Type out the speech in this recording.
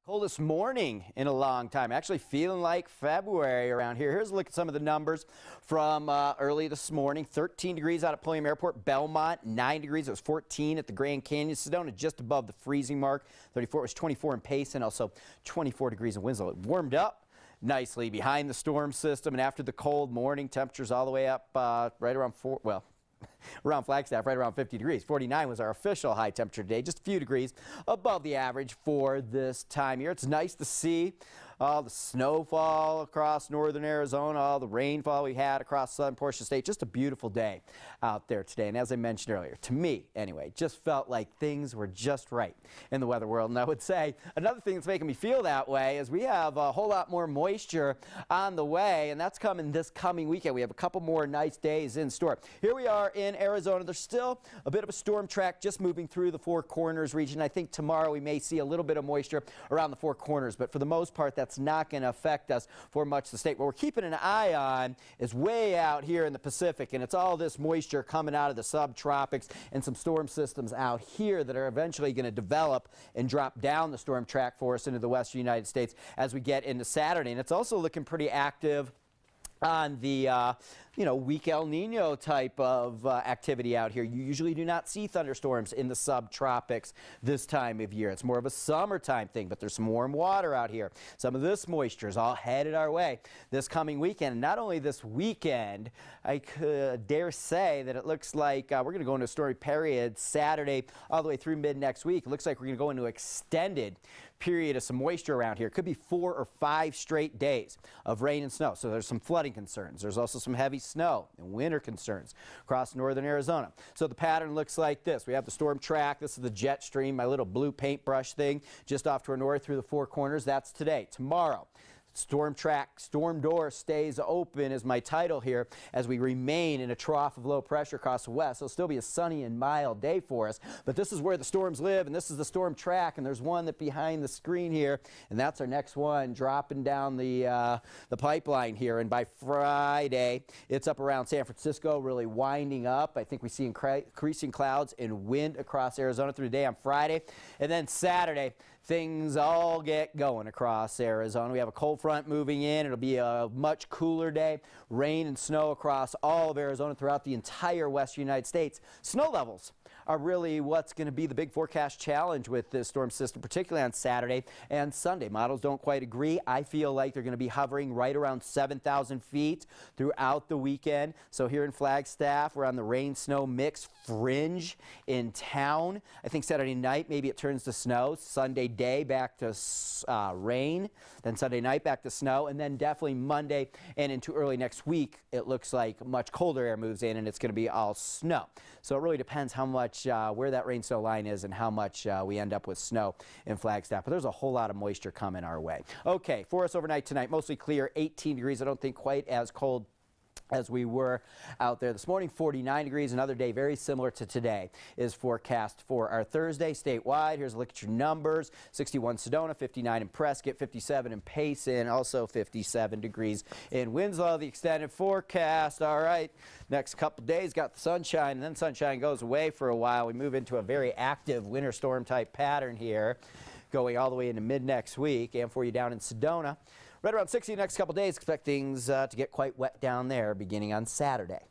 Coldest morning in a long time. Actually feeling like February around here. Here's a look at some of the numbers from early this morning. 13 degrees out at Pulliam Airport. Belmont, 9 degrees. It was 14 at the Grand Canyon. Sedona just above the freezing mark. 34 was 24 in Payson. Also 24 degrees in Winslow. It warmed up nicely behind the storm system. And after the cold morning, temperatures all the way up right around around Flagstaff, right around 50 degrees. 49 was our official high temperature today, just a few degrees above the average for this time of year. It's nice to see all the snowfall across northern Arizona, all the rainfall we had across southern portion of the state. Just a beautiful day out there today. And as I mentioned earlier, to me anyway, just felt like things were just right in the weather world. And I would say another thing that's making me feel that way is we have a whole lot more moisture on the way, and that's coming this coming weekend. We have a couple more nice days in store. Here we are in Arizona. There's still a bit of a storm track just moving through the Four Corners region. I think tomorrow we may see a little bit of moisture around the Four Corners, but for the most part, that's not going to affect us for much of the state. What we're keeping an eye on is way out here in the Pacific, and it's all this moisture coming out of the subtropics and some storm systems out here that are eventually going to develop and drop down the storm track for us into the western United States as we get into Saturday. And it's also looking pretty active on the weak El Nino type of activity out here. You usually do not see thunderstorms in the subtropics this time of year. It's more of a summertime thing, but there's some warm water out here. Some of this moisture is all headed our way this coming weekend. And not only this weekend, I could dare say that it looks like we're going to go into a stormy period Saturday all the way through mid next week. It looks like we're going to go into an extended period of some moisture around here. It could be 4 or 5 straight days of rain and snow. So there's some flooding concerns. There's also some heavy snow and winter concerns across northern Arizona. So the pattern looks like this. We have the storm track. This is the jet stream, my little blue paintbrush thing just off to our north through the Four Corners. That's today. Tomorrow, storm track, storm door stays open is my title here as we remain in a trough of low pressure across the west. It'll still be a sunny and mild day for us, but this is where the storms live, and this is the storm track, and there's one that behind the screen here, and that's our next one dropping down the pipeline here. And by Friday, it's up around San Francisco, really winding up. I think we see increasing clouds and wind across Arizona through the day on Friday, and then Saturday, things all get going across Arizona. We have a cold front moving in. It'll be a much cooler day. Rain and snow across all of Arizona throughout the entire western United States. Snow levels are really what's going to be the big forecast challenge with this storm system, particularly on Saturday and Sunday. Models don't quite agree. I feel like they're going to be hovering right around 7,000 feet throughout the weekend. So here in Flagstaff, we're on the rain-snow mix fringe in town. I think Saturday night, maybe it turns to snow. Sunday day back to rain, then Sunday night back to snow, and then definitely Monday and into early next week, it looks like much colder air moves in and it's going to be all snow. So it really depends how much where that rain snow line is and how much we end up with snow in Flagstaff. But there's a whole lot of moisture coming our way. Okay, for us overnight tonight, mostly clear, 18 degrees. I don't think quite as cold as we were out there this morning. 49 degrees. Another day very similar to today is forecast for our Thursday statewide. Here's a look at your numbers. 61 Sedona, 59 in Prescott, 57 in Payson, also 57 degrees in Winslow. The extended forecast. All right, next couple days got the sunshine, and then sunshine goes away for a while. We move into a very active winter storm type pattern here going all the way into mid next week. And for you down in Sedona, right around 60 the next couple days. Expect things to get quite wet down there beginning on Saturday.